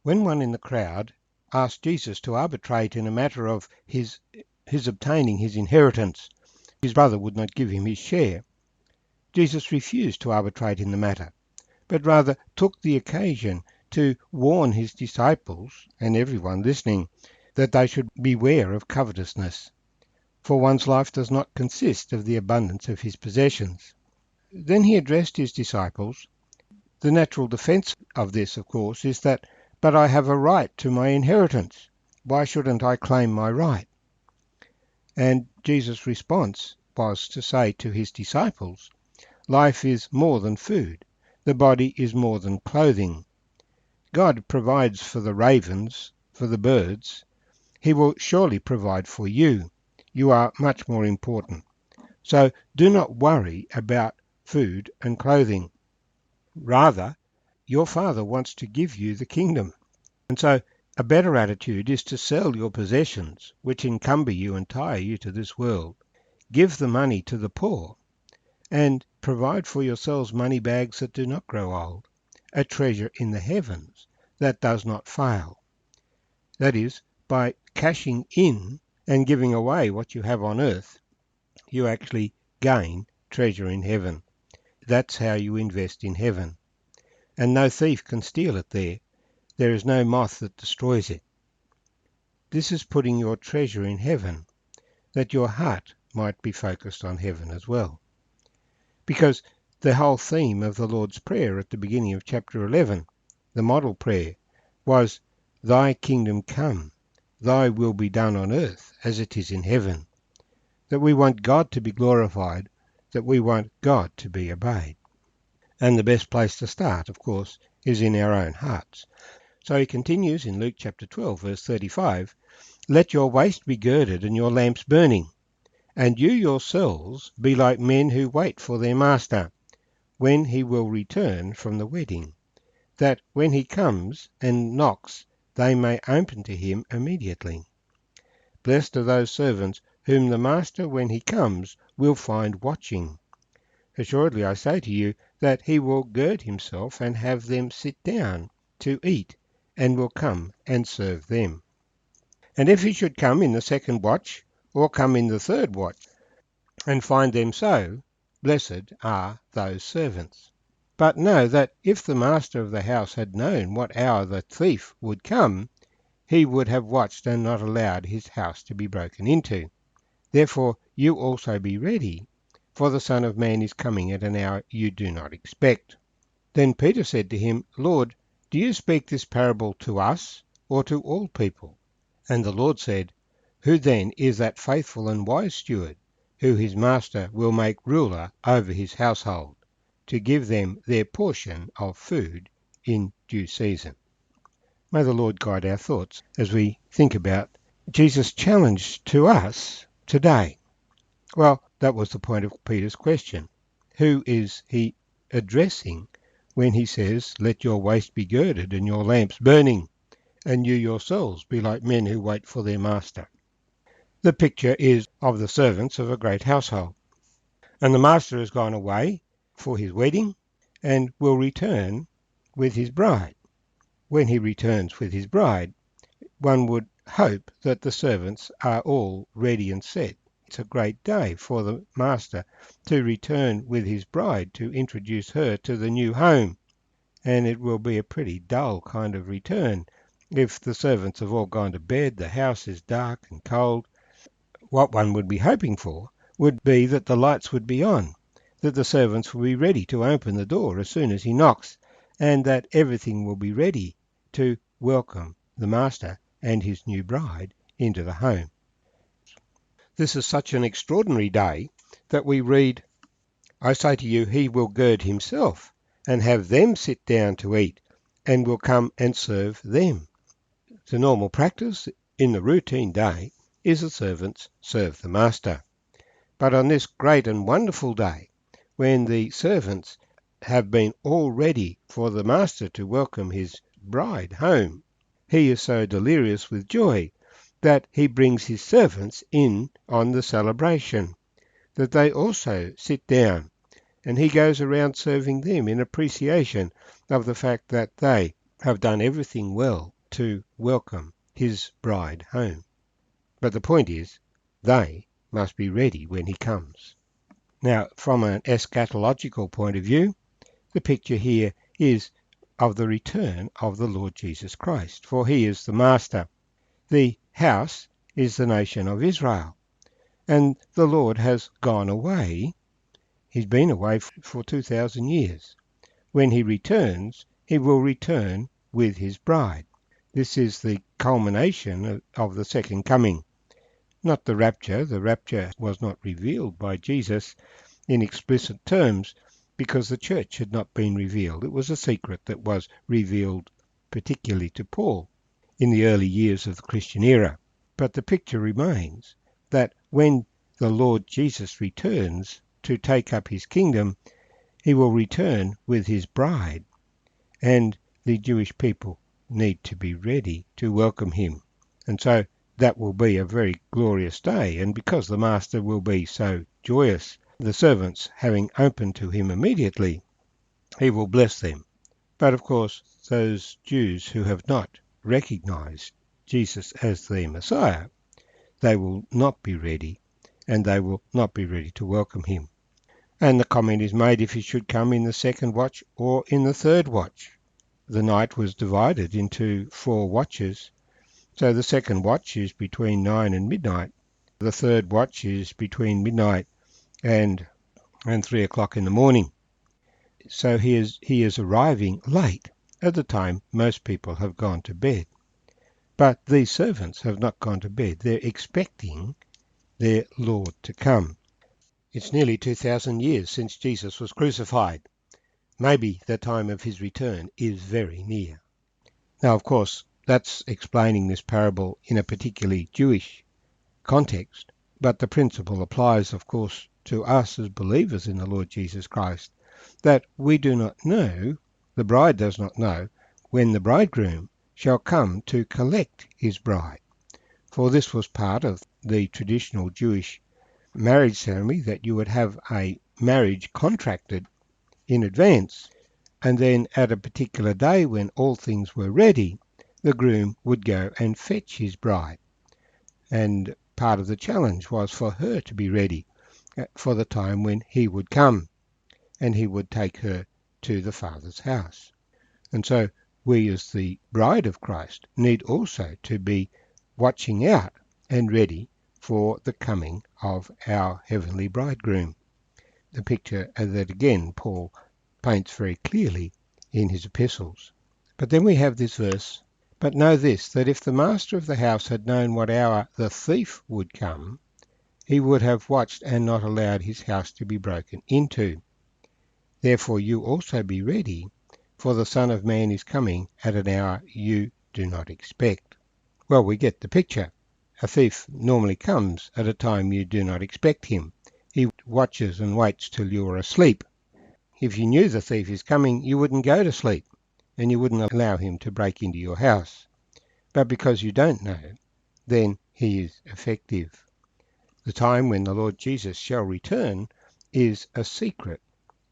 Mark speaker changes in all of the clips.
Speaker 1: When one in the crowd asked Jesus to arbitrate in a matter of his obtaining his inheritance, his brother would not give him his share. Jesus refused to arbitrate in the matter, but rather took the occasion to warn his disciples and everyone listening that they should beware of covetousness, for one's life does not consist of the abundance of his possessions. Then he addressed his disciples. The natural defense of this, of course, is that, but I have a right to my inheritance. Why shouldn't I claim my right? And Jesus' response was to say to his disciples, life is more than food. The body is more than clothing. God provides for the ravens, for the birds. He will surely provide for you. You are much more important. So do not worry about food and clothing. Rather, your Father wants to give you the kingdom. And so a better attitude is to sell your possessions, which encumber you and tie you to this world. Give the money to the poor, and provide for yourselves money bags that do not grow old, a treasure in the heavens that does not fail. That is, by cashing in and giving away what you have on earth, you actually gain treasure in heaven. That's how you invest in heaven. And no thief can steal it there. There is no moth that destroys it. This is putting your treasure in heaven, that your heart might be focused on heaven as well. Because the whole theme of the Lord's Prayer at the beginning of chapter 11, the model prayer, was, Thy kingdom come, thy will be done on earth as it is in heaven. That we want God to be glorified, that we want God to be obeyed. And the best place to start, of course, is in our own hearts. So he continues in Luke chapter 12, verse 35, Let your waist be girded and your lamps burning, and you yourselves be like men who wait for their master, when he will return from the wedding, that when he comes and knocks, they may open to him immediately. Blessed are those servants whom the master, when he comes, will find watching. Assuredly I say to you that he will gird himself and have them sit down to eat, and will come and serve them. And if he should come in the second watch, or come in the third watch, and find them so, blessed are those servants. But know that if the master of the house had known what hour the thief would come, he would have watched and not allowed his house to be broken into. Therefore you also be ready, for the Son of Man is coming at an hour you do not expect. Then Peter said to him, Lord, do you speak this parable to us, or to all people? And the Lord said, Who then is that faithful and wise steward, who his master will make ruler over his household, to give them their portion of food in due season? May the Lord guide our thoughts as we think about Jesus' challenge to us today. Well, that was the point of Peter's question. Who is he addressing when he says, Let your waist be girded and your lamps burning, and you yourselves be like men who wait for their master? The picture is of the servants of a great household. And the master has gone away for his wedding and will return with his bride. When he returns with his bride, one would hope that the servants are all ready and set. It's a great day for the master to return with his bride to introduce her to the new home. And it will be a pretty dull kind of return if the servants have all gone to bed, the house is dark and cold. What one would be hoping for would be that the lights would be on, that the servants will be ready to open the door as soon as he knocks, and that everything will be ready to welcome the master and his new bride into the home. This is such an extraordinary day that we read, I say to you, he will gird himself and have them sit down to eat, and will come and serve them. The normal practice in the routine day is the servants serve the master. But on this great and wonderful day, when the servants have been all ready for the master to welcome his bride home, he is so delirious with joy that he brings his servants in on the celebration, that they also sit down, and he goes around serving them in appreciation of the fact that they have done everything well to welcome his bride home. But the point is, they must be ready when he comes. Now, from an eschatological point of view, the picture here is of the return of the Lord Jesus Christ, for he is the master. The house is the nation of Israel, and the Lord has gone away. He's been away for 2,000 years. When he returns, he will return with his bride. This is the culmination of the second coming. Not the rapture. The rapture was not revealed by Jesus in explicit terms because the church had not been revealed. It was a secret that was revealed particularly to Paul in the early years of the Christian era. But the picture remains that when the Lord Jesus returns to take up his kingdom, he will return with his bride, and the Jewish people need to be ready to welcome him. And so that will be a very glorious day, and because the master will be so joyous, the servants having opened to him immediately, he will bless them. But of course, those Jews who have not recognized Jesus as their Messiah, they will not be ready, and they will not be ready to welcome him. And the comment is made if he should come in the second watch or in the third watch. The night was divided into 4 watches, so the second watch is between 9 and midnight. The third watch is between midnight and 3 o'clock in the morning. So he is arriving late at the time most people have gone to bed. But these servants have not gone to bed. They're expecting their Lord to come. It's nearly 2,000 years since Jesus was crucified. Maybe the time of his return is very near. Now, of course, that's explaining this parable in a particularly Jewish context, but the principle applies, of course, to us as believers in the Lord Jesus Christ, that we do not know, the bride does not know, when the bridegroom shall come to collect his bride. For this was part of the traditional Jewish marriage ceremony, that you would have a marriage contracted in advance, and then at a particular day when all things were ready, the groom would go and fetch his bride. And part of the challenge was for her to be ready for the time when he would come, and he would take her to the Father's house. And so we as the bride of Christ need also to be watching out and ready for the coming of our heavenly bridegroom. The picture that again Paul paints very clearly in his epistles. But then we have this verse, "But know this, that if the master of the house had known what hour the thief would come, he would have watched and not allowed his house to be broken into. Therefore you also be ready, for the Son of Man is coming at an hour you do not expect." Well, we get the picture. A thief normally comes at a time you do not expect him. He watches and waits till you are asleep. If you knew the thief is coming, you wouldn't go to sleep, and you wouldn't allow him to break into your house. But because you don't know, then he is effective. The time when the Lord Jesus shall return is a secret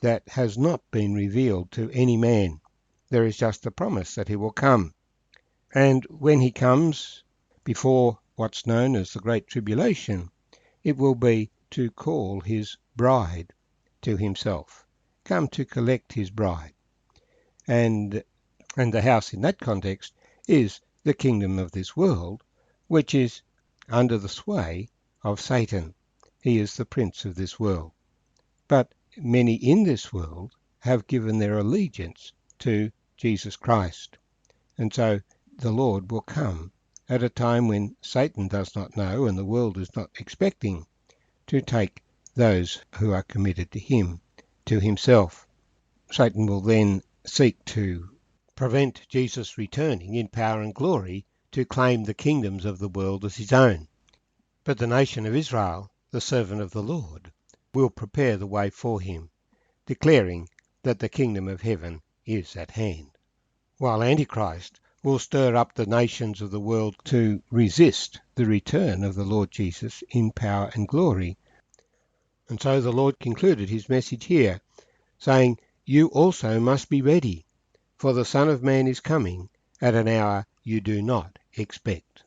Speaker 1: that has not been revealed to any man. There is just a promise that he will come. And when he comes, before what's known as the Great Tribulation, it will be to call his bride to himself, come to collect his bride. And the house in that context is the kingdom of this world, which is under the sway of Satan. He is the prince of this world. But many in this world have given their allegiance to Jesus Christ. And so the Lord will come at a time when Satan does not know and the world is not expecting, to take those who are committed to him to himself. Satan will then seek to prevent Jesus returning in power and glory to claim the kingdoms of the world as his own. But the nation of Israel, the servant of the Lord, will prepare the way for him, declaring that the kingdom of heaven is at hand. While Antichrist will stir up the nations of the world to resist the return of the Lord Jesus in power and glory. And so the Lord concluded his message here, saying, "You also must be ready, for the Son of Man is coming at an hour you do not expect.